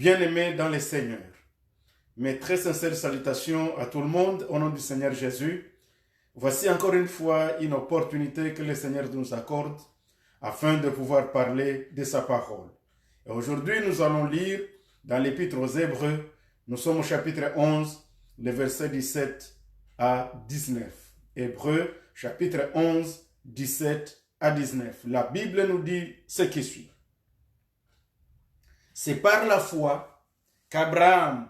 Bien-aimés dans les Seigneurs, mes très sincères salutations à tout le monde au nom du Seigneur Jésus. Voici encore une fois une opportunité que le Seigneur nous accorde afin de pouvoir parler de sa parole. Et aujourd'hui, nous allons lire dans l'Épître aux Hébreux, nous sommes au chapitre 11, les versets 17 à 19. Hébreux, chapitre 11, 17 à 19. La Bible nous dit ce qui suit. C'est par la foi qu'Abraham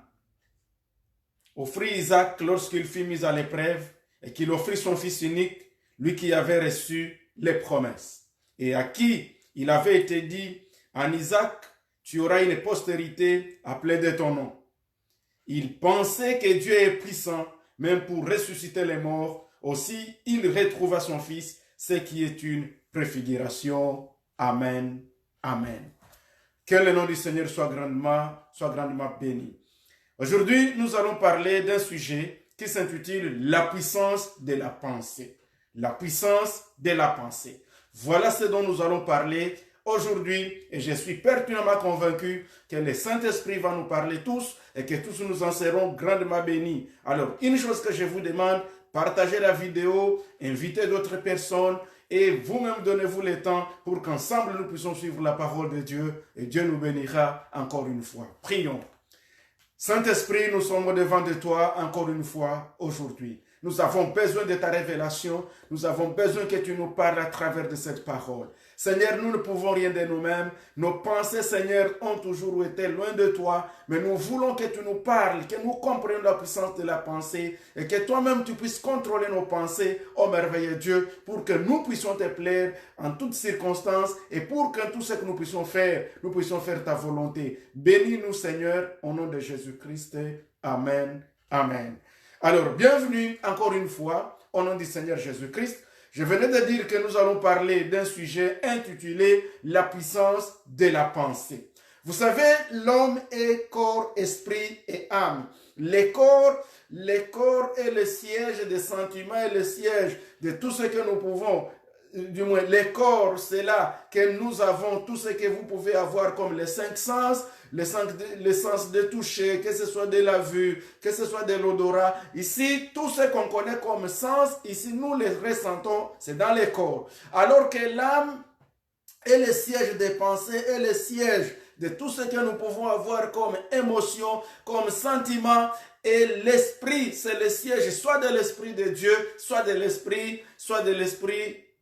offrit Isaac lorsqu'il fut mis à l'épreuve et qu'il offrit son fils unique, lui qui avait reçu les promesses et à qui il avait été dit, en Isaac, tu auras une postérité appelée de ton nom. Il pensait que Dieu est puissant, même pour ressusciter les morts. Aussi, il retrouva son fils, ce qui est une préfiguration. Amen. Amen. Que le nom du Seigneur soit grandement béni. Aujourd'hui, nous allons parler d'un sujet qui s'intitule la puissance de la pensée. La puissance de la pensée. Voilà ce dont nous allons parler aujourd'hui et je suis pertinemment convaincu que le Saint-Esprit va nous parler tous et que tous nous en serons grandement bénis. Alors, une chose que je vous demande, partagez la vidéo, invitez d'autres personnes et vous-même donnez-vous le temps pour qu'ensemble nous puissions suivre la parole de Dieu et Dieu nous bénira encore une fois. Prions. Saint-Esprit, nous sommes devant de toi encore une fois aujourd'hui. Nous avons besoin de ta révélation. Nous avons besoin que tu nous parles à travers de cette parole. Seigneur, nous ne pouvons rien de nous-mêmes. Nos pensées, Seigneur, ont toujours été loin de toi. Mais nous voulons que tu nous parles, que nous comprenions la puissance de la pensée et que toi-même tu puisses contrôler nos pensées, ô merveilleux Dieu, pour que nous puissions te plaire en toutes circonstances et pour que tout ce que nous puissions faire ta volonté. Bénis-nous, Seigneur, au nom de Jésus-Christ. Amen. Amen. Alors, bienvenue encore une fois au nom du Seigneur Jésus-Christ. Je venais de dire que nous allons parler d'un sujet intitulé « La puissance de la pensée ». Vous savez, l'homme est corps, esprit et âme. Le corps est le siège des sentiments et le siège de tout ce que nous pouvons. Du moins, le corps, c'est là que nous avons tout ce que vous pouvez avoir comme les cinq sens, le sens de toucher, que ce soit de la vue, que ce soit de l'odorat. Ici, tout ce qu'on connaît comme sens, ici, nous les ressentons, c'est dans le corps. Alors que l'âme est le siège des pensées, est le siège de tout ce que nous pouvons avoir comme émotion, comme sentiment. Et l'esprit, c'est le siège soit de l'esprit de Dieu, soit de l'esprit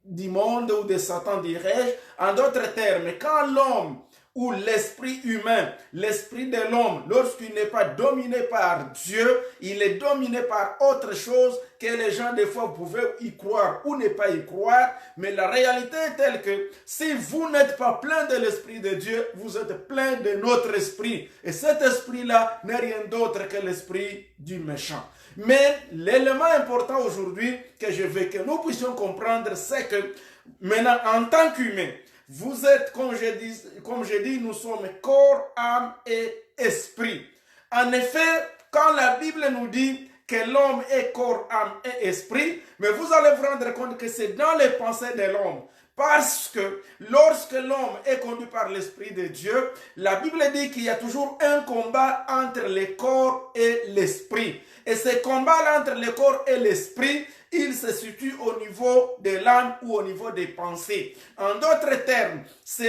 du monde ou de Satan, dirais-je. En d'autres termes, quand l'homme ou l'esprit humain, l'esprit de l'homme, lorsqu'il n'est pas dominé par Dieu, il est dominé par autre chose que les gens des fois pouvaient y croire ou ne pas y croire. Mais la réalité est telle que si vous n'êtes pas plein de l'esprit de Dieu, vous êtes plein de notre esprit. Et cet esprit-là n'est rien d'autre que l'esprit du méchant. Mais l'élément important aujourd'hui que je veux que nous puissions comprendre, c'est que maintenant, en tant qu'humain, vous êtes, comme je dis, nous sommes corps, âme et esprit. En effet, quand la Bible nous dit que l'homme est corps, âme et esprit, mais vous allez vous rendre compte que c'est dans les pensées de l'homme. Parce que lorsque l'homme est conduit par l'Esprit de Dieu, la Bible dit qu'il y a toujours un combat entre le corps et l'esprit. Et ce combat entre le corps et l'esprit, il se situe au niveau de l'âme ou au niveau des pensées. En d'autres termes, ce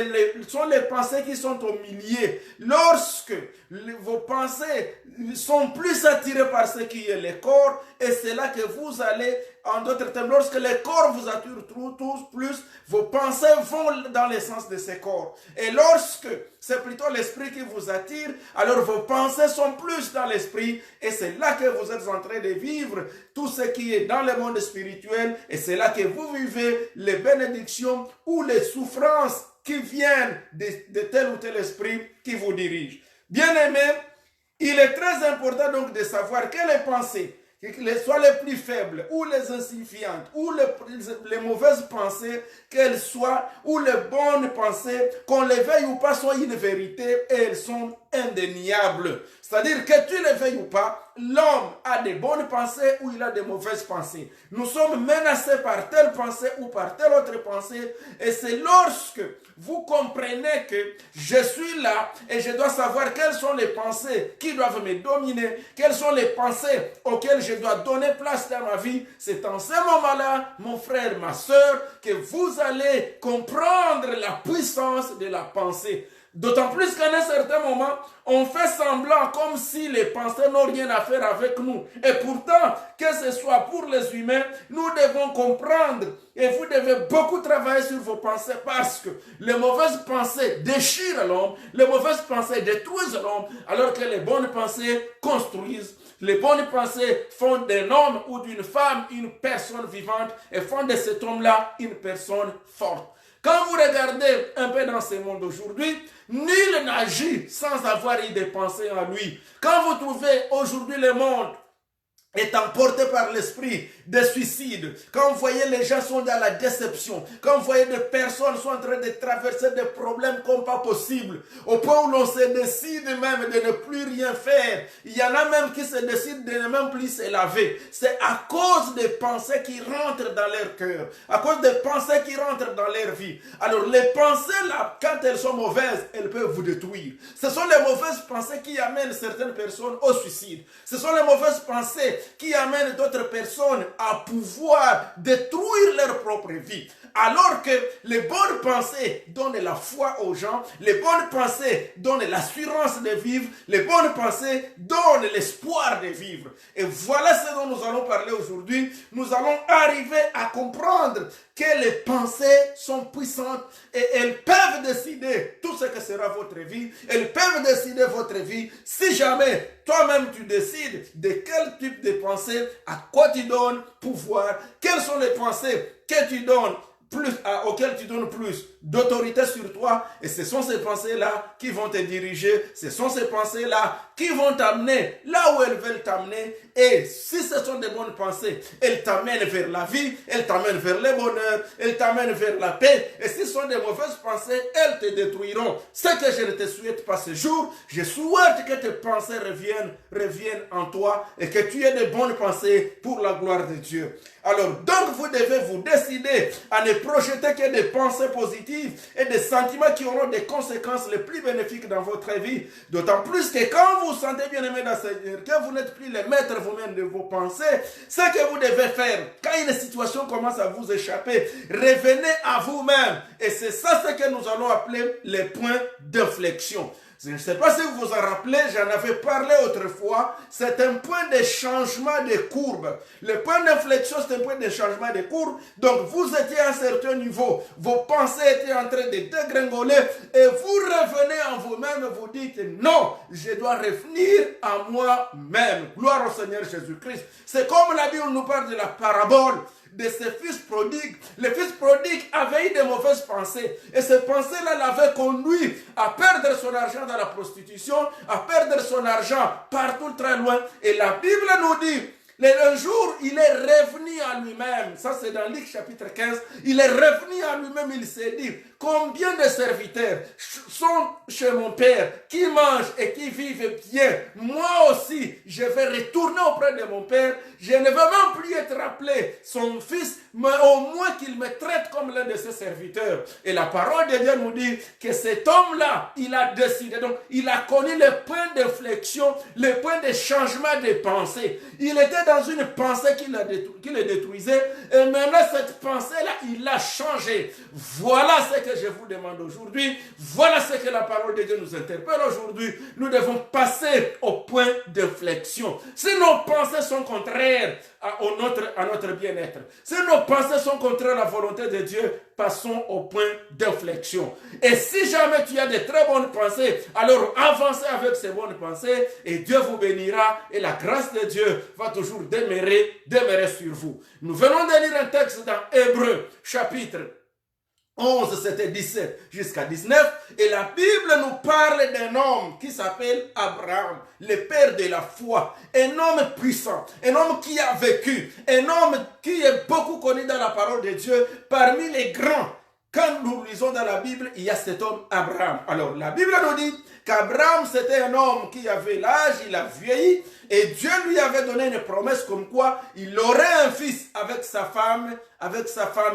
sont les pensées qui sont au milieu. Lorsque vos pensées sont plus attirées par ce qui est le corps, et c'est là que vous allez, en d'autres termes, lorsque le corps vous attire tous plus, vos pensées vont dans le sens de ce corps. Et lorsque c'est plutôt l'esprit qui vous attire, alors vos pensées sont plus dans l'esprit, et c'est là que vous êtes en train de vivre tout ce qui est dans le monde spirituel, et c'est là que vous vivez les bénédictions ou les souffrances qui viennent de tel ou tel esprit qui vous dirige. Bien-aimés, il est très important donc de savoir que les pensées, soit les plus faibles ou les insignifiantes ou les mauvaises pensées qu'elles soient ou les bonnes pensées, qu'on les veuille ou pas, sont une vérité et elles sont indéniable. C'est-à-dire que tu le veuilles ou pas, l'homme a des bonnes pensées ou il a des mauvaises pensées. Nous sommes menacés par telle pensée ou par telle autre pensée. Et c'est lorsque vous comprenez que je suis là et je dois savoir quelles sont les pensées qui doivent me dominer, quelles sont les pensées auxquelles je dois donner place dans ma vie. C'est en ce moment-là, mon frère, ma soeur, que vous allez comprendre la puissance de la pensée. D'autant plus qu'à un certain moment, on fait semblant comme si les pensées n'ont rien à faire avec nous. Et pourtant, que ce soit pour les humains, nous devons comprendre et vous devez beaucoup travailler sur vos pensées parce que les mauvaises pensées déchirent l'homme, les mauvaises pensées détruisent l'homme, alors que les bonnes pensées construisent. Les bonnes pensées font d'un homme ou d'une femme une personne vivante et font de cet homme-là une personne forte. Quand vous regardez un peu dans ce monde aujourd'hui, nul n'agit sans avoir eu des pensées en lui. Quand vous trouvez aujourd'hui le monde est emporté par l'esprit de suicide, quand vous voyez les gens sont dans la déception, quand vous voyez des personnes sont en train de traverser des problèmes comme pas possible, au point où l'on se décide même de ne plus rien faire, il y en a même qui se décident de ne même plus se laver, c'est à cause des pensées qui rentrent dans leur cœur, à cause des pensées qui rentrent dans leur vie. Alors les pensées là, quand elles sont mauvaises, elles peuvent vous détruire. Ce sont les mauvaises pensées qui amènent certaines personnes au suicide. Ce sont les mauvaises pensées qui amènent d'autres personnes à pouvoir détruire leur propre vie. Alors que les bonnes pensées donnent la foi aux gens, les bonnes pensées donnent l'assurance de vivre, les bonnes pensées donnent l'espoir de vivre. Et voilà ce dont nous allons parler aujourd'hui. Nous allons arriver à comprendre que les pensées sont puissantes et elles peuvent décider tout ce que sera votre vie. Elles peuvent décider votre vie si jamais toi-même tu décides de quel type de pensée, à quoi tu donnes pouvoir, quelles sont les pensées que tu donnes auxquelles tu donnes plus d'autorité sur toi, et ce sont ces pensées-là qui vont te diriger, ce sont ces pensées-là qui vont t'amener là où elles veulent t'amener, et si ce sont des bonnes pensées, elles t'amènent vers la vie, elles t'amènent vers le bonheur, elles t'amènent vers la paix, et si ce sont des mauvaises pensées, elles te détruiront. Ce que je ne te souhaite pas ce jour, je souhaite que tes pensées reviennent en toi, et que tu aies de bonnes pensées pour la gloire de Dieu. Alors, donc vous devez vous décider à ne projeter que des pensées positives et des sentiments qui auront des conséquences les plus bénéfiques dans votre vie. D'autant plus que quand vous vous sentez bien aimé dans le Seigneur, que vous n'êtes plus les maîtres vous-même de vos pensées, ce que vous devez faire, quand une situation commence à vous échapper, revenez à vous-même. Et c'est ça ce que nous allons appeler les points d'inflexion. Je ne sais pas si vous vous en rappelez, j'en avais parlé autrefois, c'est un point de changement de courbe. Le point d'inflexion, c'est un point de changement de courbe. Donc, vous étiez à un certain niveau, vos pensées étaient en train de dégringoler et vous revenez en vous-même, vous dites non, je dois revenir à moi-même. Gloire au Seigneur Jésus-Christ. C'est comme la Bible nous parle de la parabole de ses fils prodigues. Le fils prodigue avait eu de mauvaises pensées. Et ces pensées-là l'avaient conduit à perdre son argent dans la prostitution, à perdre son argent partout très loin. Et la Bible nous dit, un jour, il est revenu à lui-même. Ça, c'est dans Luc chapitre 15. Il est revenu à lui-même, il s'est dit, combien de serviteurs sont chez mon père qui mangent et qui vivent bien. Moi aussi, je vais retourner auprès de mon père. Je ne veux même plus être appelé son fils, mais au moins qu'il me traite comme l'un de ses serviteurs. Et la parole de Dieu nous dit que cet homme-là, il a décidé. Donc, il a connu le point d'inflexion, le point de changement de pensée. Il était dans une pensée qui le détruisait. Et maintenant, cette pensée-là, il l'a changé. Voilà ce que je vous demande aujourd'hui. Voilà ce que la parole de Dieu nous interpelle aujourd'hui. Nous devons passer au point d'inflexion. Si nos pensées sont contraires à notre bien-être, si nos pensées sont contraires à la volonté de Dieu, passons au point d'inflexion. Et si jamais tu as de très bonnes pensées, alors avancez avec ces bonnes pensées et Dieu vous bénira et la grâce de Dieu va toujours demeurer sur vous. Nous venons de lire un texte dans Hébreux, chapitre 11, c'était 17 jusqu'à 19. Et la Bible nous parle d'un homme qui s'appelle Abraham, le père de la foi. Un homme puissant, un homme qui a vécu, un homme qui est beaucoup connu dans la parole de Dieu, parmi les grands quand nous lisons dans la Bible, il y a cet homme Abraham. Alors, la Bible nous dit qu'Abraham, c'était un homme qui avait l'âge, il a vieilli, et Dieu lui avait donné une promesse comme quoi il aurait un fils avec sa femme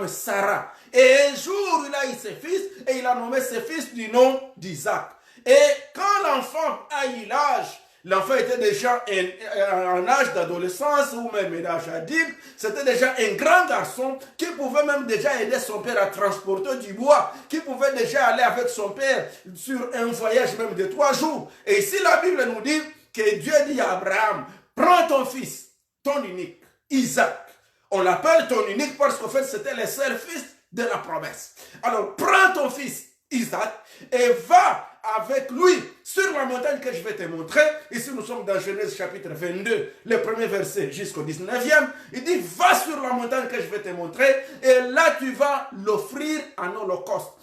Sarah. Et un jour, il a eu ses fils, et il a nommé ses fils du nom d'Isaac. Et quand l'enfant a eu l'âge, l'enfant était déjà en âge d'adolescence ou même d'âge adulte. C'était déjà un grand garçon qui pouvait même déjà aider son père à transporter du bois, qui pouvait déjà aller avec son père sur un voyage même de 3 jours. Et ici, la Bible nous dit que Dieu dit à Abraham, prends ton fils, ton unique, Isaac. On l'appelle ton unique parce qu'en fait, c'était le seul fils de la promesse. Alors, prends ton fils, Isaac, et va avec lui sur la montagne que je vais te montrer. Ici, nous sommes dans Genèse chapitre 22, le premier verset jusqu'au 19e. Il dit, va sur la montagne que je vais te montrer, et là, tu vas l'offrir en holocauste.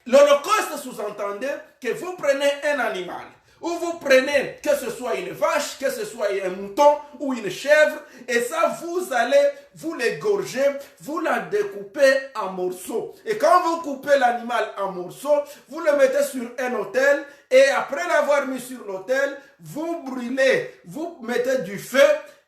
L'holocauste sous-entendait que vous prenez un animal, ou vous prenez que ce soit une vache, que ce soit un mouton ou une chèvre, et ça, vous allez vous l'égorger, vous la découpez en morceaux. Et quand vous coupez l'animal en morceaux, vous le mettez sur un autel, et après l'avoir mis sur l'autel, vous brûlez, vous mettez du feu,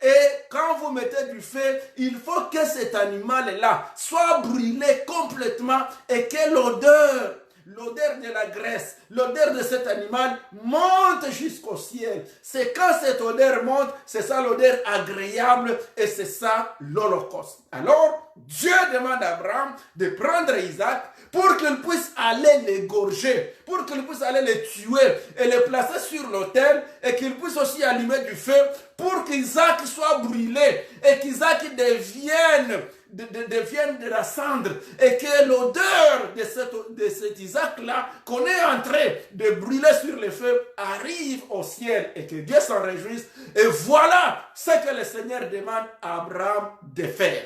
et quand vous mettez du feu, il faut que cet animal-là soit brûlé complètement, et que l'odeur de la graisse, l'odeur de cet animal monte jusqu'au ciel. C'est quand cette odeur monte, c'est ça l'odeur agréable et c'est ça l'holocauste. Alors, Dieu demande à Abraham de prendre Isaac pour qu'il puisse aller l'égorger, pour qu'il puisse aller le tuer et le placer sur l'autel et qu'il puisse aussi allumer du feu pour qu'Isaac soit brûlé et qu'Isaac devienne de la cendre et que l'odeur de cet Isaac-là qu'on est en train de brûler sur le feu arrive au ciel et que Dieu s'en réjouisse. Et voilà ce que le Seigneur demande à Abraham de faire.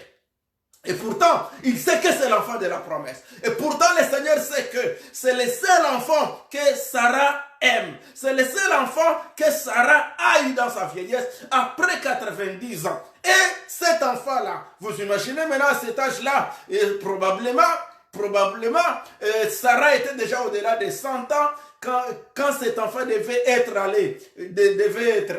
Et pourtant, il sait que c'est l'enfant de la promesse. Et pourtant, le Seigneur sait que c'est le seul enfant que Sarah aime. C'est le seul enfant que Sarah a eu dans sa vieillesse après 90 ans. Et cet enfant-là, vous imaginez maintenant à cet âge-là, probablement, Sarah était déjà au-delà de 100 ans quand cet enfant devait être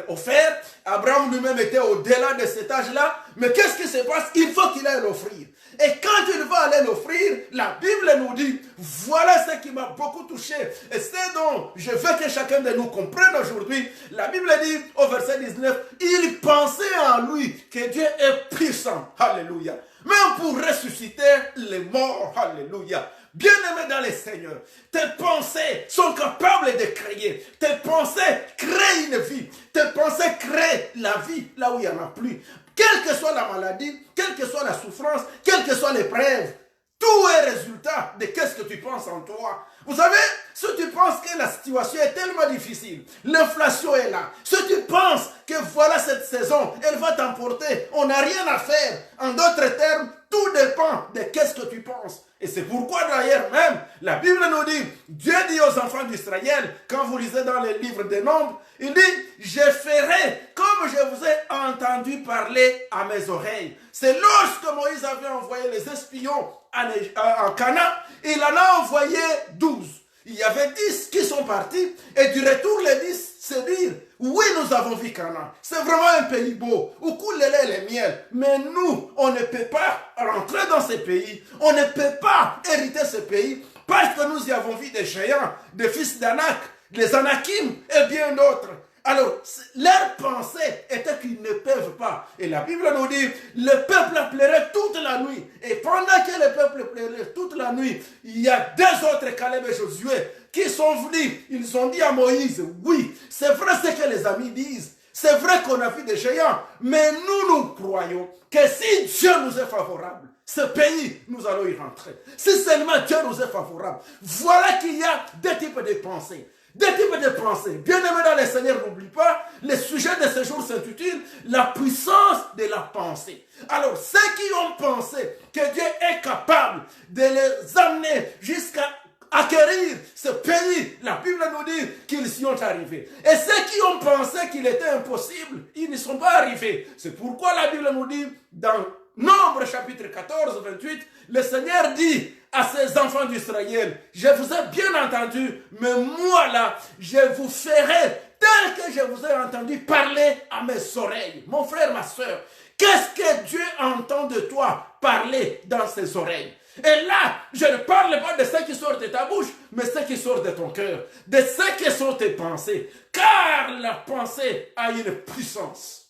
offert. Abraham lui-même était au-delà de cet âge-là. Mais qu'est-ce qui se passe? Il faut qu'il aille l'offrir. Et quand il va aller l'offrir, la Bible nous dit, voilà ce qui m'a beaucoup touché. Et c'est donc, je veux que chacun de nous comprenne aujourd'hui. La Bible dit au verset 19, il pensait en lui que Dieu est puissant. Alléluia. Même pour ressusciter les morts. Alléluia. Bien-aimé dans le Seigneur, tes pensées sont capables de créer. Tes pensées créent une vie. Tes pensées créent la vie là où il n'y en a plus. Quelle que soit la maladie, quelle que soit la souffrance, quelle que soit l'épreuve, tout est résultat de qu'est-ce que tu penses en toi. Vous savez, si tu penses que la situation est tellement difficile, l'inflation est là, si tu penses que voilà cette saison, elle va t'emporter, on n'a rien à faire. En d'autres termes, tout dépend de qu'est-ce que tu penses. Et c'est pourquoi d'ailleurs même, la Bible nous dit, Dieu dit aux enfants d'Israël, quand vous lisez dans les livres des Nombres, il dit, je ferai comme je vous ai entendu parler à mes oreilles. C'est lorsque Moïse avait envoyé les espions en Canaan, il en a envoyé 12. Il y avait 10 qui sont partis, et du retour, les 10 se disent, oui, nous avons vu Canaan. C'est vraiment un pays beau, où coule le lait et le miel. Mais nous, on ne peut pas rentrer dans ce pays. On ne peut pas hériter ce pays, parce que nous y avons vu des géants, des fils d'Anak, les Anakim et bien d'autres. Alors, leur pensée était qu'ils ne peuvent pas. Et la Bible nous dit, le peuple pleurait toute la nuit. Et pendant que le peuple pleurait toute la nuit, il y a 2 autres, Caleb et Josué, qui sont venus. Ils ont dit à Moïse, oui, c'est vrai ce que les amis disent. C'est vrai qu'on a vu des géants. Mais nous croyons que si Dieu nous est favorable, ce pays, nous allons y rentrer. Si seulement Dieu nous est favorable. Voilà qu'il y a 2 types de pensées. 2 types de pensées. Bien-aimé dans le Seigneur, n'oublie pas, le sujet de ce jour s'intitule la puissance de la pensée. Alors, ceux qui ont pensé que Dieu est capable de les amener jusqu'à acquérir ce pays, la Bible nous dit qu'ils y sont arrivés. Et ceux qui ont pensé qu'il était impossible, ils n'y sont pas arrivés. C'est pourquoi la Bible nous dit dans Nombre chapitre 14, 28, le Seigneur dit à ses enfants d'Israël, je vous ai bien entendu, mais moi là, je vous ferai tel que je vous ai entendu parler à mes oreilles. Mon frère, ma soeur, qu'est-ce que Dieu entend de toi parler dans ses oreilles? Et là, je ne parle pas de ce qui sort de ta bouche, mais ce qui sort de ton cœur, de ce qui sont tes pensées. Car la pensée a une puissance.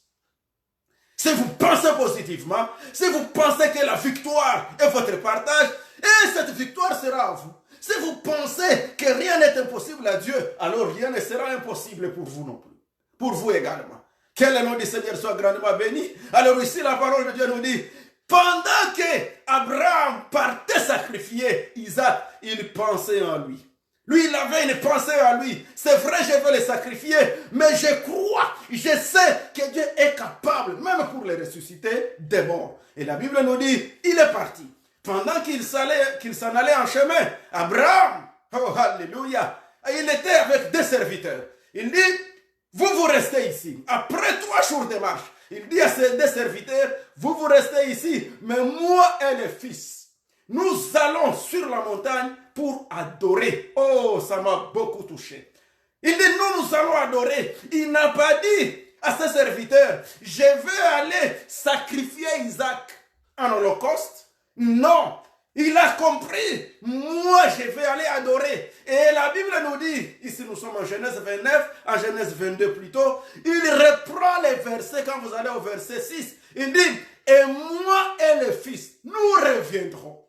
Si vous pensez positivement, si vous pensez que la victoire est votre partage, et cette victoire sera à vous. Si vous pensez que rien n'est impossible à Dieu, alors rien ne sera impossible pour vous non plus. Pour vous également. Que le nom du Seigneur soit grandement béni. Alors ici, la parole de Dieu nous dit, pendant que Abraham partait sacrifier Isaac, il pensait en lui. Lui, il avait une pensée en lui. C'est vrai, je veux le sacrifier, mais je crois, je sais que Dieu est capable, même pour le ressusciter des morts. Et la Bible nous dit, il est parti. Pendant qu'il s'en allait en chemin, Abraham, oh alléluia, il était avec deux serviteurs. Il dit, vous restez ici. Après 3 jours de marche, il dit à ses deux serviteurs, vous restez ici, mais moi et les fils, nous allons sur la montagne pour adorer. Oh, ça m'a beaucoup touché. Il dit, nous allons adorer. Il n'a pas dit à ses serviteurs, je vais aller sacrifier Isaac en holocauste. Non, il a compris, moi je vais aller adorer. Et la Bible nous dit, ici nous sommes en Genèse 29, en Genèse 22 plutôt, il reprend les versets quand vous allez au verset 6. Il dit, et moi et les fils, nous reviendrons.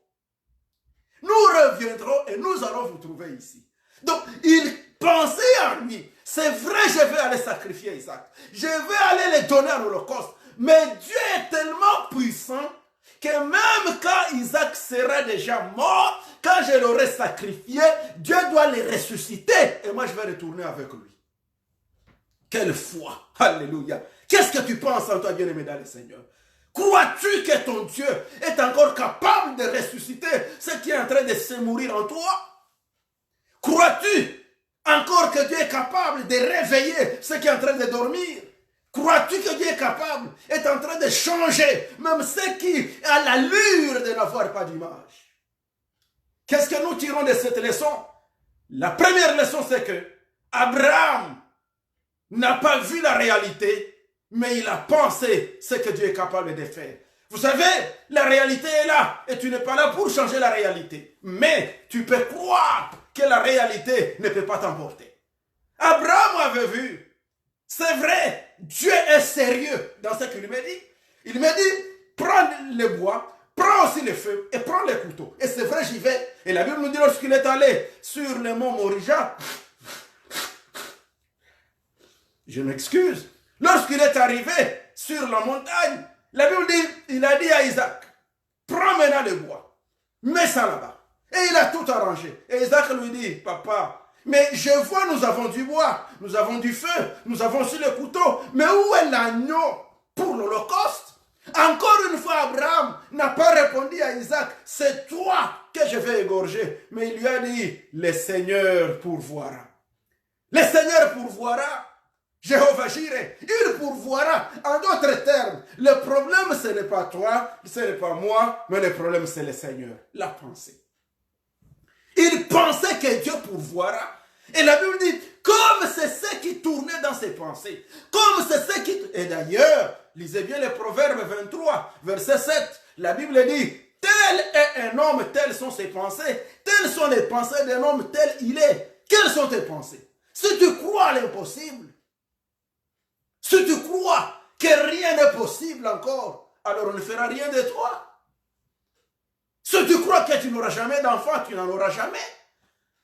Nous reviendrons et nous allons vous trouver ici. Donc, il pensait en lui. C'est vrai, je vais aller sacrifier Isaac. Je vais aller le donner à l'Holocauste. Mais Dieu est tellement puissant que même quand Isaac sera déjà mort, quand je l'aurai sacrifié, Dieu doit le ressusciter. Et moi, je vais retourner avec lui. Quelle foi! Alléluia! Qu'est-ce que tu penses en toi, bien-aimé dans le Seigneur? Crois-tu que ton Dieu est encore capable de ressusciter ce qui est en train de se mourir en toi? Crois-tu encore que Dieu est capable de réveiller ce qui est en train de dormir? Crois-tu que Dieu est capable, est en train de changer même ce qui a l'allure de n'avoir pas d'image? Qu'est-ce que nous tirons de cette leçon? La première leçon, c'est que Abraham n'a pas vu la réalité, mais il a pensé ce que Dieu est capable de faire. Vous savez, la réalité est là et tu n'es pas là pour changer la réalité. Mais tu peux croire que la réalité ne peut pas t'emporter. Abraham avait vu. C'est vrai, Dieu est sérieux dans ce qu'il me dit. Il me dit, prends le bois, prends aussi le feu et prends les couteaux. Et c'est vrai, j'y vais. Et la Bible nous dit lorsqu'il est allé sur le mont Morija, je m'excuse, lorsqu'il est arrivé sur la montagne, la Bible dit, il a dit à Isaac, prends maintenant le bois, mets ça là-bas. Et il a tout arrangé. Et Isaac lui dit, papa, mais je vois, nous avons du bois, nous avons du feu, nous avons aussi le couteau, mais où est l'agneau pour l'Holocauste? Encore une fois, Abraham n'a pas répondu à Isaac, c'est toi que je vais égorger. Mais il lui a dit, le Seigneur pourvoira. Le Seigneur pourvoira. Jéhovah Jireh, il pourvoira. En d'autres termes, le problème ce n'est pas toi, ce n'est pas moi, mais le problème c'est le Seigneur. La pensée. Il pensait que Dieu pourvoira. Et la Bible dit, comme c'est ce qui tournait dans ses pensées, comme c'est ce qui... Et d'ailleurs, lisez bien le Proverbe 23, verset 7. La Bible dit, tel est un homme, telles sont ses pensées. Telles sont les pensées d'un homme, tel il est. Quelles sont tes pensées? Si tu crois à l'impossible, si tu crois que rien n'est possible encore, alors on ne fera rien de toi. Si tu crois que tu n'auras jamais d'enfant, tu n'en auras jamais.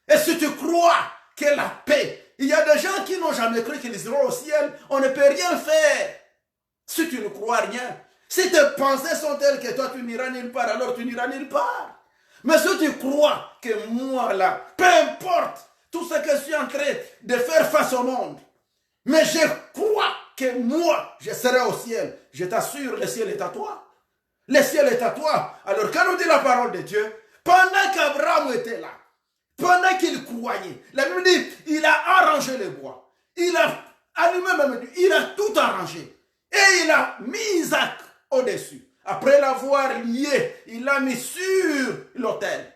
Et si tu crois que la paix, il y a des gens qui n'ont jamais cru qu'ils iront au ciel, on ne peut rien faire. Si tu ne crois rien, si tes pensées sont telles que toi tu n'iras nulle part, alors tu n'iras nulle part. Mais si tu crois que moi là, peu importe tout ce que je suis en train de faire face au monde, mais je crois que moi, je serai au ciel. Je t'assure, le ciel est à toi. Le ciel est à toi. Alors, quand on dit la parole de Dieu, pendant qu'Abraham était là, pendant qu'il croyait, la Bible dit, il a arrangé le bois. Il a allumé même, il a tout arrangé. Et il a mis Isaac au-dessus. Après l'avoir lié, il l'a mis sur l'autel.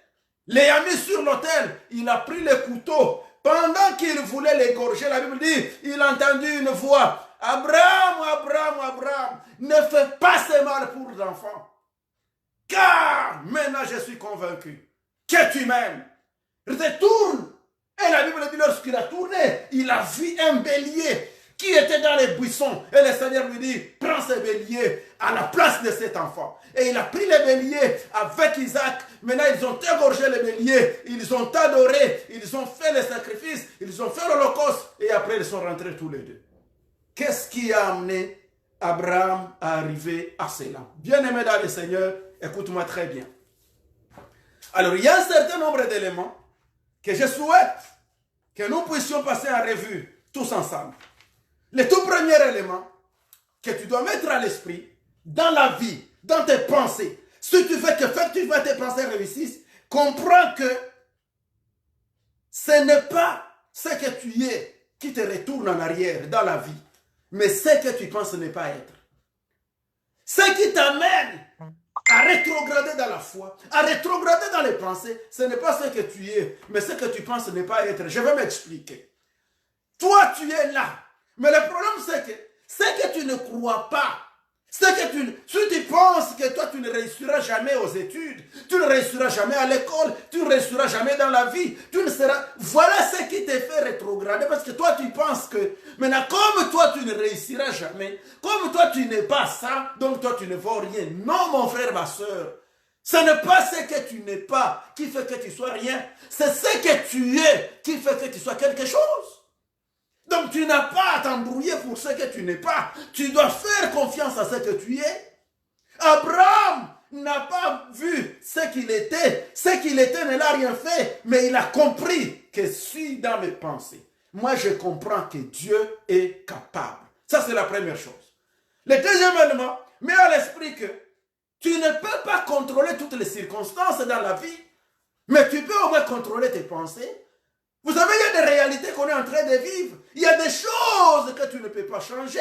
L'ayant mis sur l'autel, il a pris le couteau. Pendant qu'il voulait l'égorger, la Bible dit, il a entendu une voix. Abraham, Abraham, Abraham, ne fais pas ce mal pour l'enfant. Car maintenant je suis convaincu que tu m'aimes. Retourne. Et la Bible dit, lorsqu'il a tourné, il a vu un bélier qui était dans les buissons. Et le Seigneur lui dit, prends ce bélier à la place de cet enfant. Et il a pris le bélier avec Isaac. Maintenant, ils ont égorgé le bélier. Ils ont adoré. Ils ont fait le sacrifice. Ils ont fait l'holocauste. Et après, ils sont rentrés tous les deux. Qu'est-ce qui a amené Abraham à arriver à cela? Bien-aimé dans le Seigneur, écoute-moi très bien. Alors, il y a un certain nombre d'éléments que je souhaite que nous puissions passer en revue tous ensemble. Le tout premier élément que tu dois mettre à l'esprit dans la vie, dans tes pensées, si tu veux que effectivement tes pensées réussissent, comprends que ce n'est pas ce que tu es qui te retourne en arrière dans la vie, mais ce que tu penses ne pas être. Ce qui t'amène à rétrograder dans la foi, à rétrograder dans les pensées, ce n'est pas ce que tu es, mais ce que tu penses ne pas être. Je vais m'expliquer. Toi, tu es là. Mais le problème, c'est que tu ne crois pas. C'est que si tu penses que toi, tu ne réussiras jamais aux études, tu ne réussiras jamais à l'école, tu ne réussiras jamais dans la vie, tu ne seras... Voilà ce qui te fait rétrograder, parce que toi, tu penses que, maintenant, comme toi, tu ne réussiras jamais, comme toi, tu n'es pas ça, donc toi, tu ne vaux rien. Non, mon frère, ma soeur, ce n'est pas ce que tu n'es pas qui fait que tu sois rien, c'est ce que tu es qui fait que tu sois quelque chose. Donc tu n'as pas à t'embrouiller pour ce que tu n'es pas. Tu dois faire confiance à ce que tu es. Abraham n'a pas vu ce qu'il était. Ce qu'il était ne l'a rien fait. Mais il a compris que je suis dans mes pensées. Moi, je comprends que Dieu est capable. Ça, c'est la première chose. Le deuxième élément, mets à l'esprit que tu ne peux pas contrôler toutes les circonstances dans la vie. Mais tu peux au moins contrôler tes pensées. Vous savez, il y a des réalités qu'on est en train de vivre. Il y a des choses que tu ne peux pas changer.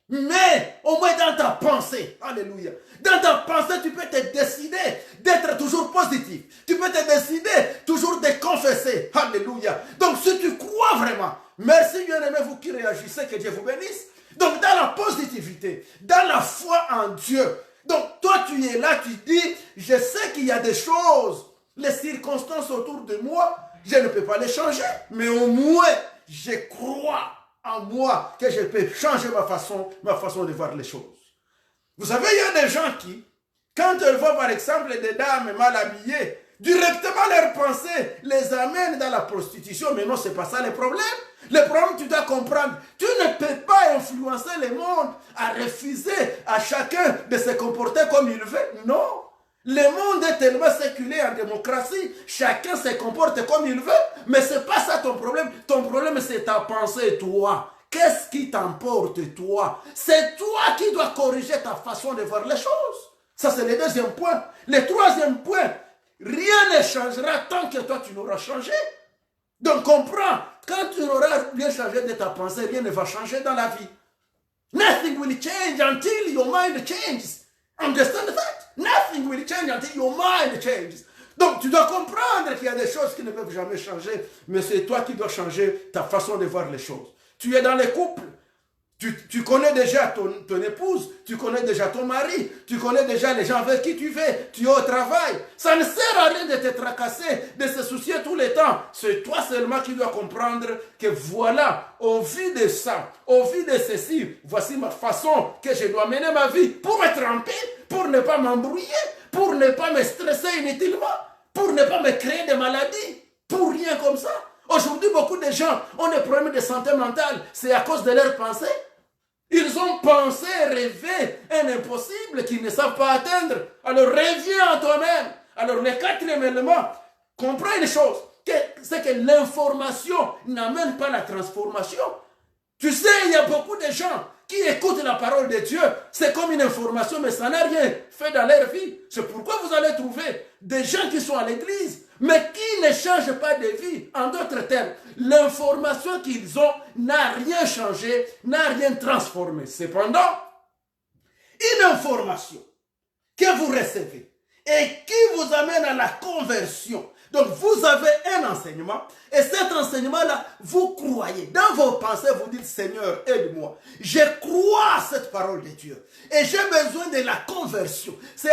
Mais au moins dans ta pensée, alléluia, dans ta pensée, tu peux te décider d'être toujours positif. Tu peux te décider toujours de confesser. Alléluia. Donc si tu crois vraiment, merci bien-aimés, vous qui réagissez, que Dieu vous bénisse. Donc dans la positivité, dans la foi en Dieu. Donc toi tu es là, tu dis, je sais qu'il y a des choses, les circonstances autour de moi, je ne peux pas les changer, mais au moins, je crois en moi que je peux changer ma façon de voir les choses. Vous savez, il y a des gens qui, quand ils voient par exemple des dames mal habillées, directement leurs pensées les amènent dans la prostitution. Mais non, ce n'est pas ça le problème. Le problème, tu dois comprendre, tu ne peux pas influencer le monde à refuser à chacun de se comporter comme il veut. Non. Le monde est tellement séculé en démocratie, chacun se comporte comme il veut, mais ce n'est pas ça ton problème. Ton problème, c'est ta pensée, toi. Qu'est-ce qui t'emporte, toi? C'est toi qui dois corriger ta façon de voir les choses. Ça, c'est le deuxième point. Le troisième point, rien ne changera tant que toi, tu n'auras changé. Donc, comprends, quand tu n'auras rien changé de ta pensée, rien ne va changer dans la vie. Nothing will change until your mind changes. Understand that? Nothing will change until your mind changes. Donc tu dois comprendre qu'il y a des choses qui ne peuvent jamais changer, mais c'est toi qui dois changer ta façon de voir les choses. Tu es dans les couples, tu connais déjà ton épouse, tu connais déjà ton mari, tu connais déjà les gens avec qui tu vis, tu es au travail. Ça ne sert à rien de te tracasser, de se soucier tout le temps. C'est toi seulement qui dois comprendre que voilà, au vu de ça, au vu de ceci, voici ma façon que je dois mener ma vie pour me tromper, pour ne pas m'embrouiller, pour ne pas me stresser inutilement, pour ne pas me créer des maladies, pour rien comme ça. Aujourd'hui, beaucoup de gens ont des problèmes de santé mentale, c'est à cause de leurs pensées. Ils ont pensé, rêvé un impossible qu'ils ne savent pas atteindre. Alors reviens à toi-même. Alors le quatrième élément, comprends une chose, c'est que l'information n'amène pas la transformation. Tu sais, il y a beaucoup de gens qui écoutent la parole de Dieu, c'est comme une information, mais ça n'a rien fait dans leur vie. C'est pourquoi vous allez trouver des gens qui sont à l'église, mais qui ne changent pas de vie. En d'autres termes, l'information qu'ils ont n'a rien changé, n'a rien transformé. Cependant, une information que vous recevez et qui vous amène à la conversion. Donc vous avez un enseignement et cet enseignement-là, vous croyez. Dans vos pensées, vous dites, Seigneur, aide-moi. Je crois à cette parole de Dieu et j'ai besoin de la conversion. C'est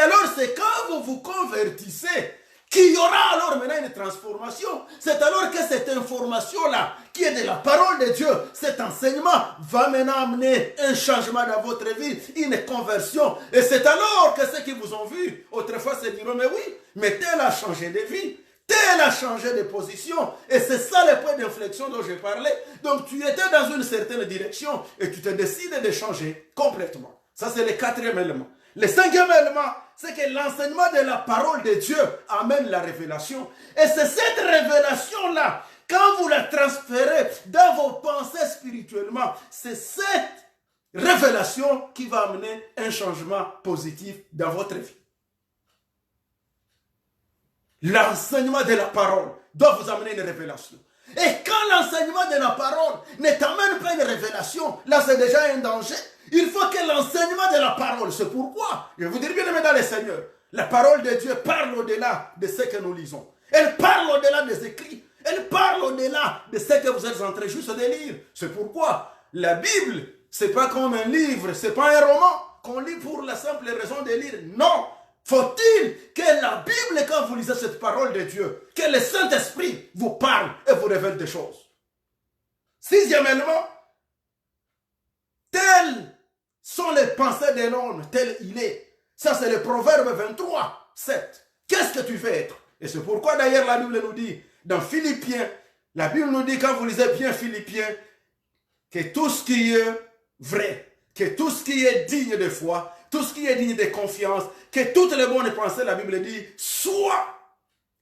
quand vous vous convertissez qu'il y aura alors maintenant une transformation. C'est alors que cette information-là, qui est de la parole de Dieu, cet enseignement va maintenant amener un changement dans votre vie, une conversion. Et c'est alors que ceux qui vous ont vu autrefois se diront, mais oui, mais tel a changé de vie. Tel a changé de position. Et c'est ça le point d'inflexion dont je parlais. Donc tu étais dans une certaine direction et tu te décides de changer complètement. Ça c'est le 4e élément. Le 5e élément, c'est que l'enseignement de la parole de Dieu amène la révélation. Et c'est cette révélation-là, quand vous la transférez dans vos pensées spirituellement, c'est cette révélation qui va amener un changement positif dans votre vie. L'enseignement de la parole doit vous amener une révélation. Et quand l'enseignement de la parole ne t'amène pas une révélation, là c'est déjà un danger. Il faut que l'enseignement de la parole, c'est pourquoi, je vous dis bien aimé dans le Seigneur, la parole de Dieu parle au-delà de ce que nous lisons. Elle parle au-delà des écrits. Elle parle au-delà de ce que vous êtes en train juste de lire. C'est pourquoi la Bible, c'est pas comme un livre, c'est pas un roman qu'on lit pour la simple raison de lire. Non! Faut-il que la Bible, quand vous lisez cette parole de Dieu, que le Saint-Esprit vous parle et vous révèle des choses. 6e élément, telles sont les pensées de l'homme, tel il est. Ça c'est le Proverbe 23, 7. Qu'est-ce que tu veux être? Et c'est pourquoi d'ailleurs la Bible nous dit, dans Philippiens, la Bible nous dit quand vous lisez bien Philippiens, que tout ce qui est vrai, que tout ce qui est digne de foi, tout ce qui est digne de confiance, que toutes les bonnes pensées, la Bible dit, soit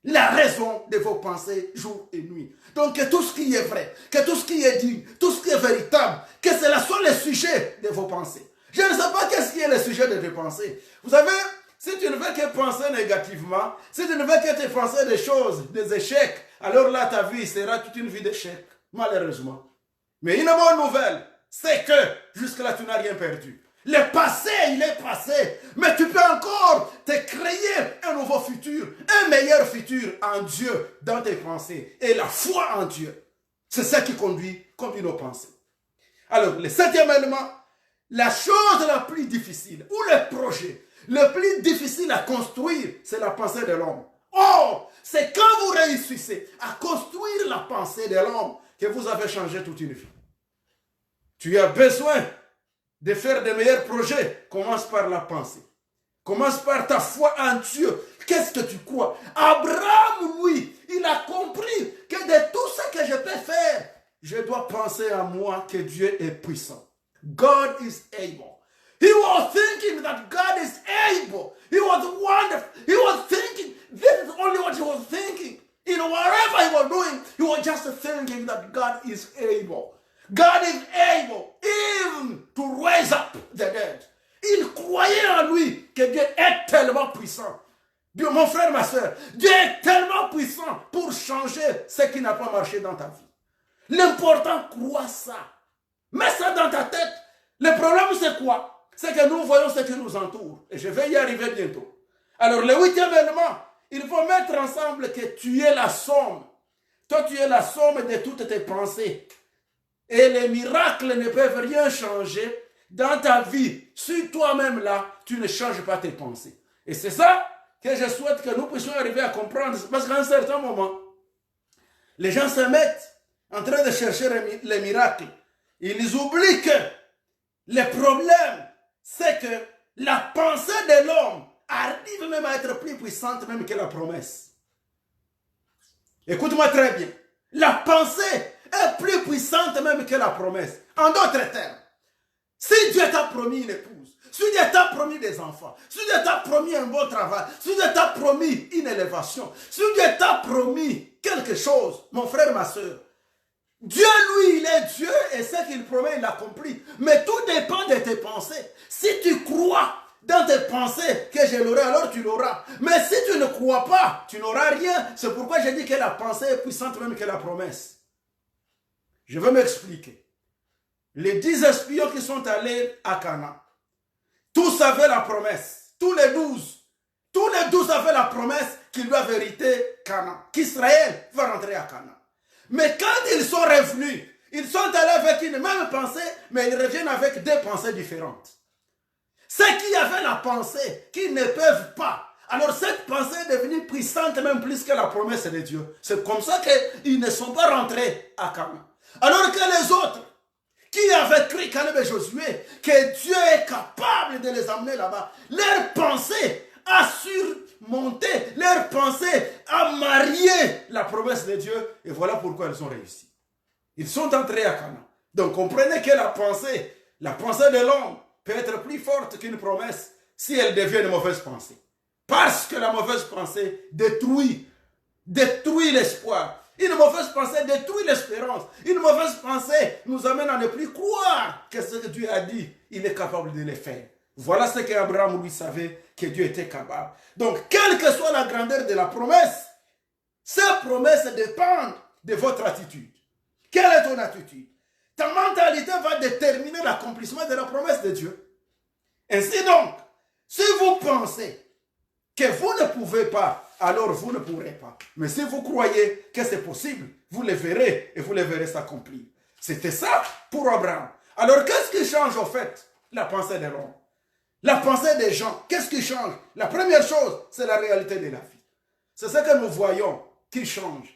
la raison de vos pensées jour et nuit. Donc que tout ce qui est vrai, que tout ce qui est digne, tout ce qui est véritable, que cela soit le sujet de vos pensées. Je ne sais pas qu'est-ce qui est le sujet de vos pensées. Vous savez, si tu ne veux que penser négativement, si tu ne veux que te penser des choses, des échecs, alors là ta vie sera toute une vie d'échecs, malheureusement. Mais une bonne nouvelle, c'est que jusque-là tu n'as rien perdu. Le passé, il est passé. Mais tu peux encore te créer un nouveau futur, un meilleur futur en Dieu dans tes pensées. Et la foi en Dieu, c'est ça qui conduit nos pensées. Alors, le 7e élément, la chose la plus difficile, ou le projet le plus difficile à construire, c'est la pensée de l'homme. Or, c'est quand vous réussissez à construire la pensée de l'homme que vous avez changé toute une vie. Tu as besoin de faire de meilleurs projets. Commence par la pensée. Commence par ta foi en Dieu. Qu'est-ce que tu crois? Abraham, lui, il a compris que de tout ce que je peux faire, je dois penser à moi que Dieu est puissant. God is able. He was thinking that God is able. He was wonderful. He was thinking, this is only what he was thinking. In whatever he was doing, he was just thinking that God is able. God is able even to raise up the dead. Il croyait en lui que Dieu est tellement puissant. Dieu, mon frère, ma soeur, Dieu est tellement puissant pour changer ce qui n'a pas marché dans ta vie. L'important, crois ça. Mets ça dans ta tête. Le problème, c'est quoi? C'est que nous voyons ce qui nous entoure. Et je vais y arriver bientôt. Alors, le 8e élément, il faut mettre ensemble que tu es la somme. Toi, tu es la somme de toutes tes pensées. Et les miracles ne peuvent rien changer dans ta vie. Si toi-même là, tu ne changes pas tes pensées. Et c'est ça que je souhaite que nous puissions arriver à comprendre. Parce qu'à un certain moment, les gens se mettent en train de chercher les miracles. Ils oublient que le problème, c'est que la pensée de l'homme arrive même à être plus puissante même que la promesse. Écoute-moi très bien. La pensée est plus puissante même que la promesse. En d'autres termes, si Dieu t'a promis une épouse, si Dieu t'a promis des enfants, si Dieu t'a promis un bon travail, si Dieu t'a promis une élévation, si Dieu t'a promis quelque chose, mon frère, ma soeur, Dieu, lui, il est Dieu et ce qu'il promet, il l'accomplit. Mais tout dépend de tes pensées. Si tu crois dans tes pensées que je l'aurai, alors tu l'auras. Mais si tu ne crois pas, tu n'auras rien. C'est pourquoi je dis que la pensée est puissante même que la promesse. Je vais m'expliquer. Les 10 espions qui sont allés à Cana, tous avaient la promesse. Tous les 12 tous les 12 avaient la promesse qu'ils doivent hériter Canaan, qu'Israël va rentrer à Canaan. Mais quand ils sont revenus, ils sont allés avec une même pensée, mais ils reviennent avec deux pensées différentes. Ceux qui avaient la pensée qu'ils ne peuvent pas, alors cette pensée est devenue puissante même plus que la promesse de Dieu. C'est comme ça qu'ils ne sont pas rentrés à Canaan. Alors que les autres, qui avaient cru, Caleb et Josué, que Dieu est capable de les amener là-bas, leur pensée a surmonté, leur pensée a marié la promesse de Dieu, et voilà pourquoi ils ont réussi. Ils sont entrés à Canaan. Donc comprenez que la pensée de l'homme peut être plus forte qu'une promesse si elle devient une mauvaise pensée. Parce que la mauvaise pensée détruit l'espoir. Une mauvaise pensée détruit l'espérance. Une mauvaise pensée nous amène à ne plus croire que ce que Dieu a dit, il est capable de le faire. Voilà ce qu'Abraham lui savait que Dieu était capable. Donc, quelle que soit la grandeur de la promesse, ces promesses dépendent de votre attitude. Quelle est ton attitude? Ta mentalité va déterminer l'accomplissement de la promesse de Dieu. Ainsi donc, si vous pensez que vous ne pouvez pas, alors vous ne pourrez pas. Mais si vous croyez que c'est possible, vous le verrez et vous le verrez s'accomplir. C'était ça pour Abraham. Alors qu'est-ce qui change au fait? La pensée de l'homme. La pensée des gens, qu'est-ce qui change? La première chose, c'est la réalité de la vie. C'est ce que nous voyons qui change.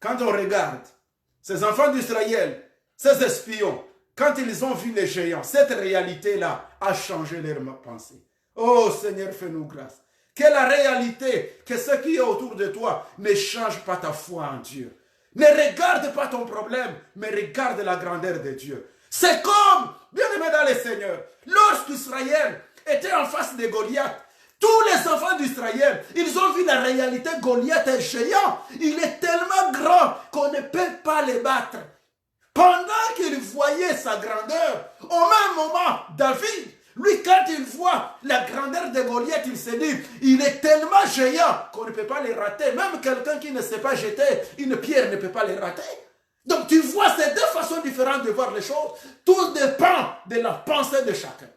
Quand on regarde ces enfants d'Israël, ces espions, quand ils ont vu les géants, cette réalité-là a changé leur pensée. Oh Seigneur, fais-nous grâce. Que la réalité, que ce qui est autour de toi ne change pas ta foi en Dieu. Ne regarde pas ton problème, mais regarde la grandeur de Dieu. C'est comme, bien aimé dans le Seigneur, lorsqu'Israël était en face de Goliath, tous les enfants d'Israël, ils ont vu la réalité. Goliath est géant. Il est tellement grand qu'on ne peut pas le battre. Pendant qu'il voyait sa grandeur, au même moment, David, lui, quand il voit la grandeur de Goliath, il se dit, il est tellement géant qu'on ne peut pas le rater. Même quelqu'un qui ne sait pas jeter une pierre ne peut pas le rater. Donc tu vois, c'est deux façons différentes de voir les choses. Tout dépend de la pensée de chacun.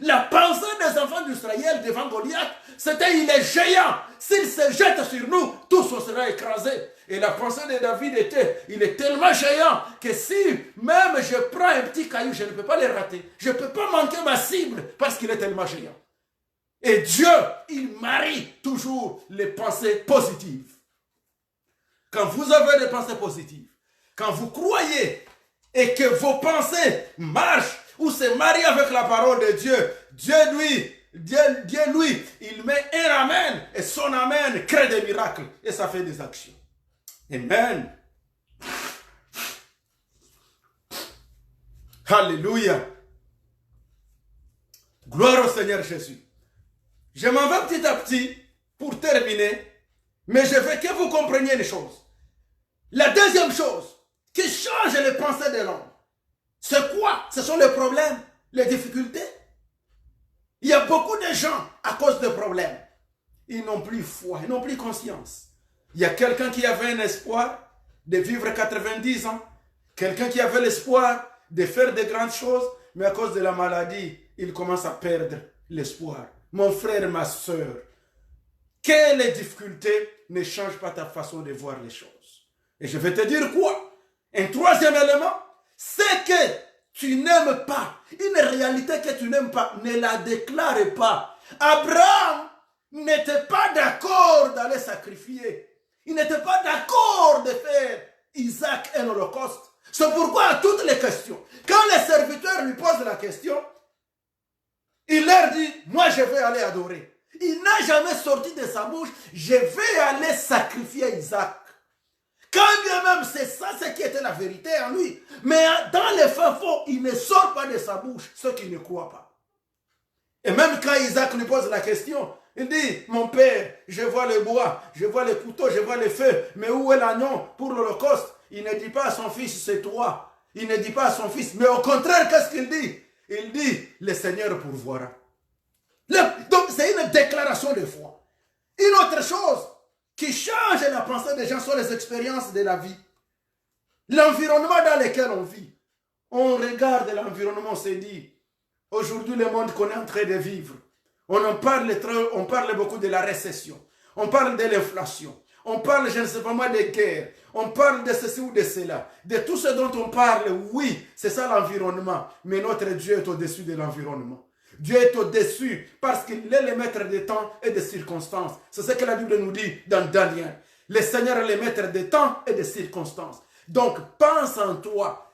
La pensée des enfants d'Israël devant Goliath, c'était il est géant. S'il se jette sur nous, tous on sera écrasés. Et la pensée de David était, il est tellement géant que si même je prends un petit caillou, je ne peux pas le rater. Je ne peux pas manquer ma cible parce qu'il est tellement géant. Et Dieu, il marie toujours les pensées positives. Quand vous avez des pensées positives, quand vous croyez et que vos pensées marchent ou se marient avec la parole de Dieu, Dieu, lui, il met un amen et son amen crée des miracles et ça fait des actions. Amen. Alléluia. Gloire au Seigneur Jésus. Je m'en vais petit à petit pour terminer, mais je veux que vous compreniez les choses. La deuxième chose qui change les pensées de l'homme, c'est quoi? Ce sont les problèmes, les difficultés. Il y a beaucoup de gens à cause de problèmes. Ils n'ont plus foi, ils n'ont plus conscience. Il y a quelqu'un qui avait un espoir de vivre 90 ans. Quelqu'un qui avait l'espoir de faire de grandes choses, mais à cause de la maladie, il commence à perdre l'espoir. Mon frère, ma soeur, que les difficultés ne changent pas ta façon de voir les choses. Et je vais te dire quoi? Un troisième élément, c'est que tu n'aimes pas. Une réalité que tu n'aimes pas, ne la déclare pas. Abraham n'était pas d'accord d'aller sacrifier. Il n'était pas d'accord de faire Isaac un holocauste. C'est pourquoi à toutes les questions, quand les serviteurs lui posent la question, il leur dit, moi je vais aller adorer. Il n'a jamais sorti de sa bouche, je vais aller sacrifier Isaac. Quand bien même c'est ça ce qui était la vérité en lui. Mais dans les faits faux, il ne sort pas de sa bouche ceux qui ne croient pas. Et même quand Isaac lui pose la question, il dit, mon père, je vois le bois, je vois le couteau, je vois le feu, mais où est l'agneau pour l'holocauste? Il ne dit pas à son fils, c'est toi. Il ne dit pas à son fils, mais au contraire, qu'est-ce qu'il dit? Il dit, le Seigneur pourvoira. Donc c'est une déclaration de foi. Une autre chose qui change la pensée des gens sont les expériences de la vie. L'environnement dans lequel on vit. On regarde l'environnement, on se dit, aujourd'hui le monde qu'on est en train de vivre, On en parle, on parle beaucoup de la récession. On parle de l'inflation. On parle, je ne sais pas moi, des guerres. On parle de ceci ou de cela. De tout ce dont on parle, oui, c'est ça l'environnement. Mais notre Dieu est au-dessus de l'environnement. Dieu est au-dessus parce qu'il est le maître des temps et des circonstances. C'est ce que la Bible nous dit dans Daniel. Le Seigneur est le maître des temps et des circonstances. Donc, pense en toi,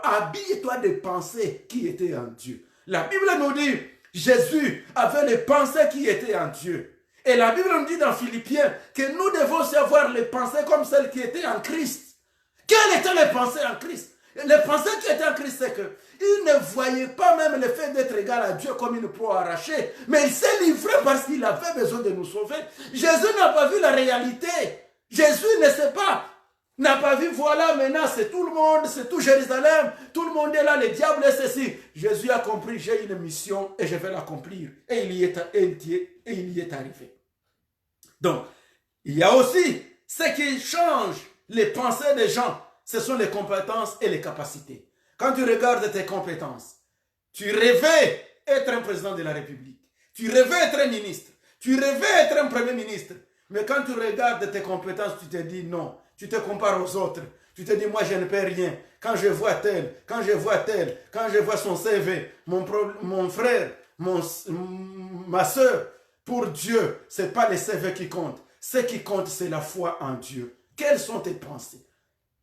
habille-toi des pensées qui étaient en Dieu. La Bible nous dit, Jésus avait les pensées qui étaient en Dieu. Et la Bible nous dit dans Philippiens que nous devons aussi avoir les pensées comme celles qui étaient en Christ. Quelles étaient les pensées en Christ? Les pensées qui étaient en Christ, c'est qu'il ne voyait pas même le fait d'être égal à Dieu comme une proie arrachée, mais il s'est livré parce qu'il avait besoin de nous sauver. Jésus n'a pas vu la réalité. Jésus ne sait pas, n'a pas vu, voilà, maintenant c'est tout le monde, c'est tout Jérusalem, tout le monde est là, le diable est ceci. Jésus a compris, j'ai une mission et je vais l'accomplir. Et il y est arrivé. Donc, il y a aussi ce qui change les pensées des gens. Ce sont les compétences et les capacités. Quand tu regardes tes compétences, tu rêvais être un président de la République. Tu rêvais être un ministre. Tu rêvais être un premier ministre. Mais quand tu regardes tes compétences, tu te dis non. Tu te compares aux autres. Tu te dis, moi, je ne peux rien. Quand je vois tel, quand je vois son CV, mon frère, ma soeur, pour Dieu, ce n'est pas les CV qui comptent. Ce qui compte, c'est la foi en Dieu. Quelles sont tes pensées?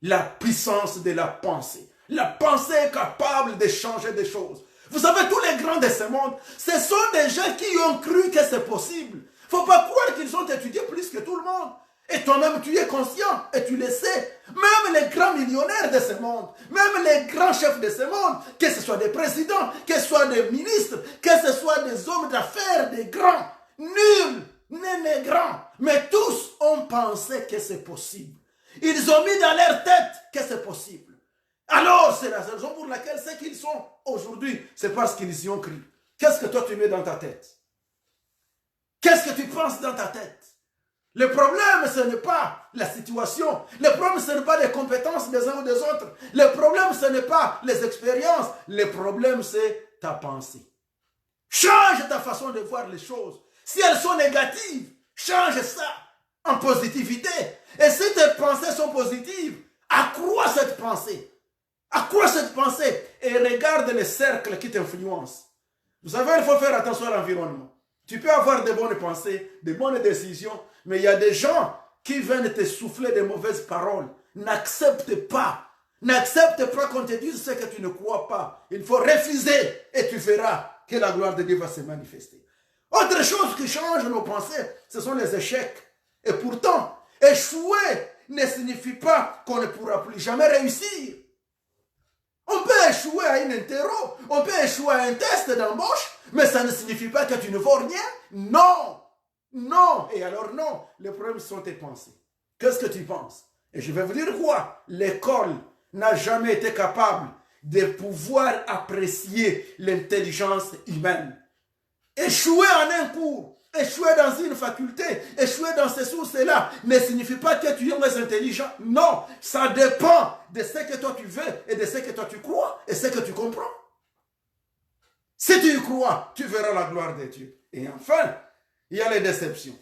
La puissance de la pensée. La pensée est capable de changer des choses. Vous savez, tous les grands de ce monde, ce sont des gens qui ont cru que c'est possible. Il ne faut pas croire qu'ils ont étudié plus que tout le monde. Et toi-même, tu es conscient et tu le sais. Même les grands millionnaires de ce monde, même les grands chefs de ce monde, que ce soit des présidents, que ce soit des ministres, que ce soit des hommes d'affaires, des grands, nuls, n'est grands, mais tous ont pensé que c'est possible. Ils ont mis dans leur tête que c'est possible. Alors, c'est la raison pour laquelle ce qu'ils sont aujourd'hui, c'est parce qu'ils y ont cru. Qu'est-ce que toi tu mets dans ta tête? Qu'est-ce que tu penses dans ta tête? Le problème, ce n'est pas la situation. Le problème, ce n'est pas les compétences des uns ou des autres. Le problème, ce n'est pas les expériences. Le problème, c'est ta pensée. Change ta façon de voir les choses. Si elles sont négatives, change ça en positivité. Et si tes pensées sont positives, accrois cette pensée. Accrois cette pensée et regarde les cercles qui t'influencent. Vous savez, il faut faire attention à l'environnement. Tu peux avoir de bonnes pensées, de bonnes décisions, mais il y a des gens qui viennent te souffler de mauvaises paroles. N'accepte pas. N'accepte pas qu'on te dise ce que tu ne crois pas. Il faut refuser et tu verras que la gloire de Dieu va se manifester. Autre chose qui change nos pensées, ce sont les échecs. Et pourtant, échouer ne signifie pas qu'on ne pourra plus jamais réussir. On peut échouer à une interro, on peut échouer à un test d'embauche, mais ça ne signifie pas que tu ne vaux rien. Non, non, et alors non, les problèmes sont tes pensées. Qu'est-ce que tu penses? Et je vais vous dire quoi? L'école n'a jamais été capable de pouvoir apprécier l'intelligence humaine. Échouer en un cours, échouer dans une faculté, échouer dans ceci ou cela ne signifie pas que tu es intelligent. Non, ça dépend de ce que toi tu veux et de ce que toi tu crois et ce que tu comprends. Si tu y crois, tu verras la gloire de Dieu. Et enfin, il y a les déceptions.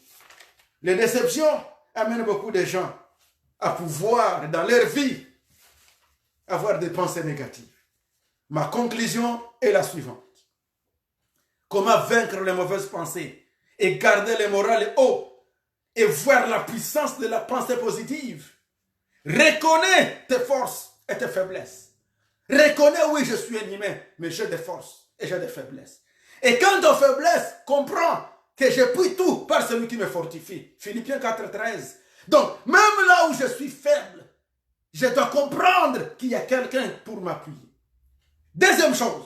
Les déceptions amènent beaucoup de gens à pouvoir, dans leur vie, avoir des pensées négatives. Ma conclusion est la suivante. Comment vaincre les mauvaises pensées et garder le moral haut et voir la puissance de la pensée positive? Reconnais tes forces et tes faiblesses. Reconnais, oui, je suis un humain, mais j'ai des forces et j'ai des faiblesses. Et quant aux faiblesses, comprends que je puis tout par celui qui me fortifie. Philippiens 4,13. Donc, même là où je suis faible, je dois comprendre qu'il y a quelqu'un pour m'appuyer. Deuxième chose,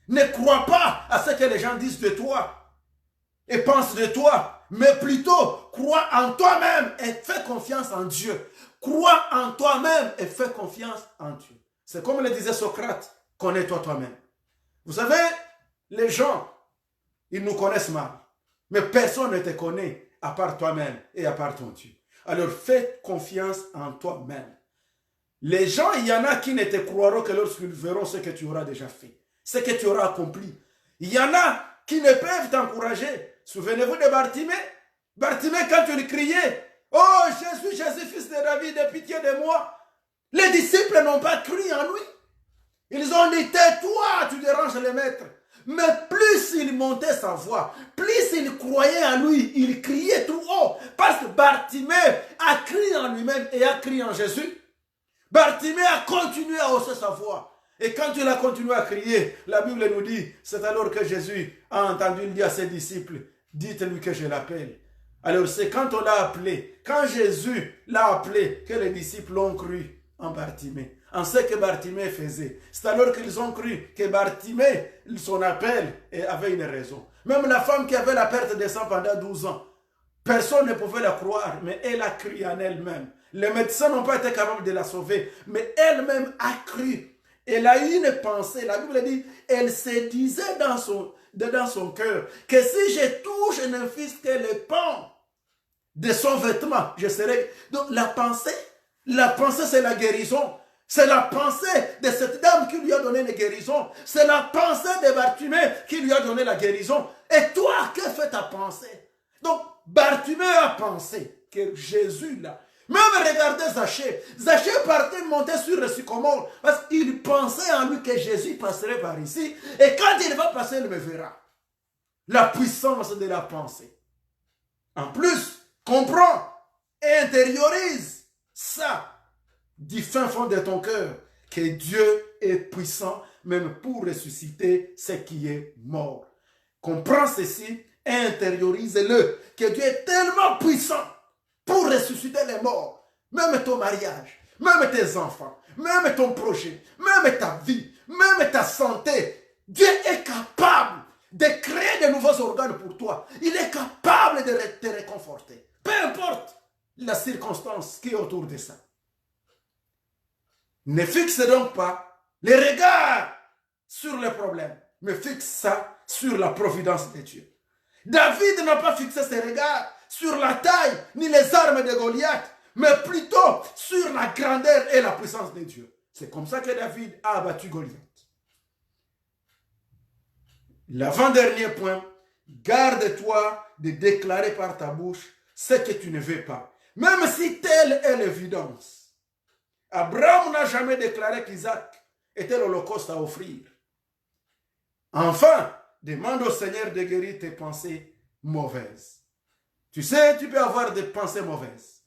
ne crois pas à ce que les gens disent de toi et pensent de toi, mais plutôt crois en toi-même et fais confiance en Dieu. Crois en toi-même et fais confiance en Dieu. C'est comme le disait Socrate, connais-toi toi-même. Vous savez, les gens, ils nous connaissent mal, mais personne ne te connaît à part toi-même et à part ton Dieu. Alors fais confiance en toi-même. Les gens, il y en a qui ne te croiront que lorsqu'ils verront ce que tu auras déjà fait, ce que tu auras accompli. Il y en a qui ne peuvent t'encourager. Souvenez-vous de Bartimée. Bartimée, quand tu lui criais, oh Jésus, Jésus, fils de David, aie pitié de moi. Les disciples n'ont pas cru en lui. Ils ont dit, tais-toi, tu déranges les maîtres. Mais plus il montait sa voix, plus il croyait en lui, il criait tout haut. Parce que Bartimée a crié en lui-même et a crié en Jésus. Bartimée a continué à hausser sa voix. Et quand il a continué à crier, la Bible nous dit, c'est alors que Jésus a entendu dire à ses disciples, dites-lui que je l'appelle. Alors c'est quand on l'a appelé, quand Jésus l'a appelé, que les disciples ont cru en Bartimée, en ce que Bartimée faisait. C'est alors qu'ils ont cru que Bartimée, son appel, avait une raison. Même la femme qui avait la perte de sang pendant 12 ans, personne ne pouvait la croire, mais elle a cru en elle-même. Les médecins n'ont pas été capables de la sauver, mais elle-même a cru. Elle a eu une pensée, la Bible dit, elle se disait dans son cœur, que si je touche et ne fût que le pan de son vêtement, je serai... Donc la pensée c'est la guérison. C'est la pensée de cette dame qui lui a donné la guérison. C'est la pensée de Bartimée qui lui a donné la guérison. Et toi, que fait ta pensée? Donc, Bartimée a pensé que Jésus, là, même regardez Zachée. Zachée partait monter sur le sycomore parce qu'il pensait en lui que Jésus passerait par ici. Et quand il va passer, il me verra. La puissance de la pensée. En plus, comprends et intériorise ça du fin fond de ton cœur que Dieu est puissant même pour ressusciter ce qui est mort. Comprends ceci et intériorise-le que Dieu est tellement puissant pour ressusciter les morts, même ton mariage, même tes enfants, même ton projet, même ta vie, même ta santé. Dieu est capable de créer de nouveaux organes pour toi. Il est capable de te réconforter. Peu importe la circonstance qui est autour de ça. Ne fixe donc pas les regards sur les problèmes, mais fixe ça sur la providence de Dieu. David n'a pas fixé ses regards sur la taille ni les armes de Goliath, mais plutôt sur la grandeur et la puissance de Dieu. C'est comme ça que David a abattu Goliath. L'avant-dernier point, garde-toi de déclarer par ta bouche ce que tu ne veux pas, même si telle est l'évidence. Abraham n'a jamais déclaré qu'Isaac était l'holocauste à offrir. Enfin, demande au Seigneur de guérir tes pensées mauvaises. Tu sais, tu peux avoir des pensées mauvaises,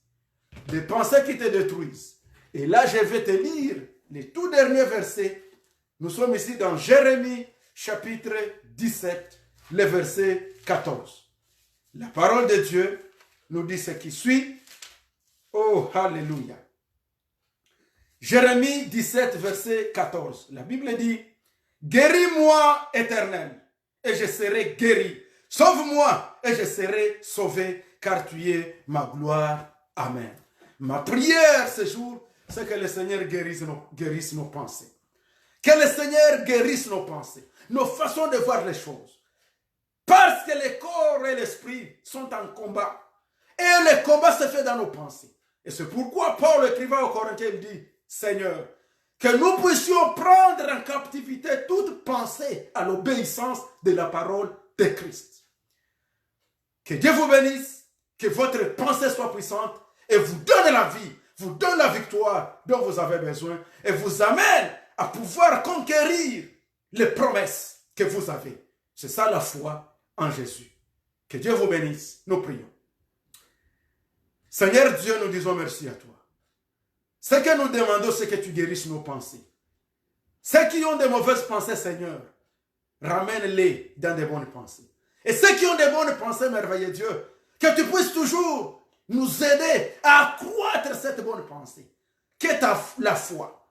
des pensées qui te détruisent. Et là, je vais te lire les tout derniers versets. Nous sommes ici dans Jérémie, chapitre 17, le verset 14. La parole de Dieu nous dit ce qui suit. Oh, alléluia. Jérémie 17, verset 14. La Bible dit, guéris-moi, Éternel, et je serai guéri. Sauve-moi, et je serai sauvé, car tu es ma gloire. Amen. Ma prière ce jour, c'est que le Seigneur guérisse nos pensées. Que le Seigneur guérisse nos pensées, nos façons de voir les choses. Parce que le corps et l'esprit sont en combat. Et le combat se fait dans nos pensées. Et c'est pourquoi Paul, écrivant aux Corinthiens, dit, Seigneur, que nous puissions prendre en captivité toute pensée à l'obéissance de la parole de Christ. Que Dieu vous bénisse, que votre pensée soit puissante et vous donne la vie, vous donne la victoire dont vous avez besoin et vous amène à pouvoir conquérir les promesses que vous avez. C'est ça la foi en Jésus. Que Dieu vous bénisse. Nous prions. Seigneur Dieu, nous disons merci à toi. Ce que nous demandons, c'est que tu guérisses nos pensées. Ceux qui ont de mauvaises pensées, Seigneur, ramène-les dans de bonnes pensées. Et ceux qui ont de bonnes pensées, merveilleux Dieu, que tu puisses toujours nous aider à accroître cette bonne pensée, qui est la foi.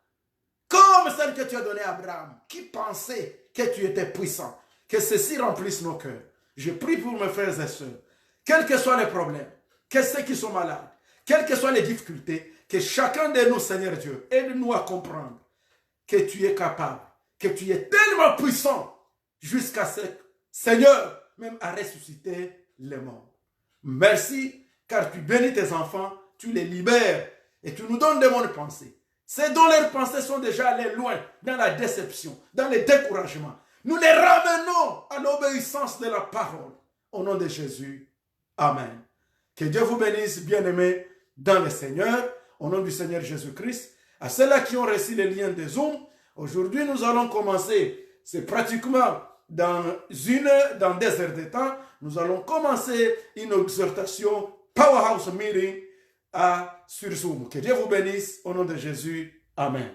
Comme celle que tu as donnée à Abraham, qui pensait que tu étais puissant, que ceci remplisse nos cœurs. Je prie pour mes frères et sœurs, quels que soient les problèmes, que ceux qui sont malades, quelles que soient les difficultés, que chacun de nous, Seigneur Dieu, aide-nous à comprendre que tu es capable, que tu es tellement puissant jusqu'à ce, Seigneur, même à ressusciter les morts. Merci, car tu bénis tes enfants, tu les libères et tu nous donnes de bonnes pensées. Ceux dont leurs pensées sont déjà allées loin dans la déception, dans le découragement. Nous les ramenons à l'obéissance de la parole. Au nom de Jésus. Amen. Que Dieu vous bénisse, bien-aimés, dans le Seigneur. Au nom du Seigneur Jésus-Christ. À ceux-là qui ont reçu les liens de Zoom, aujourd'hui nous allons commencer. C'est pratiquement dans 2 heures de temps, nous allons commencer une exhortation Powerhouse Meeting sur Zoom. Que Dieu vous bénisse au nom de Jésus. Amen.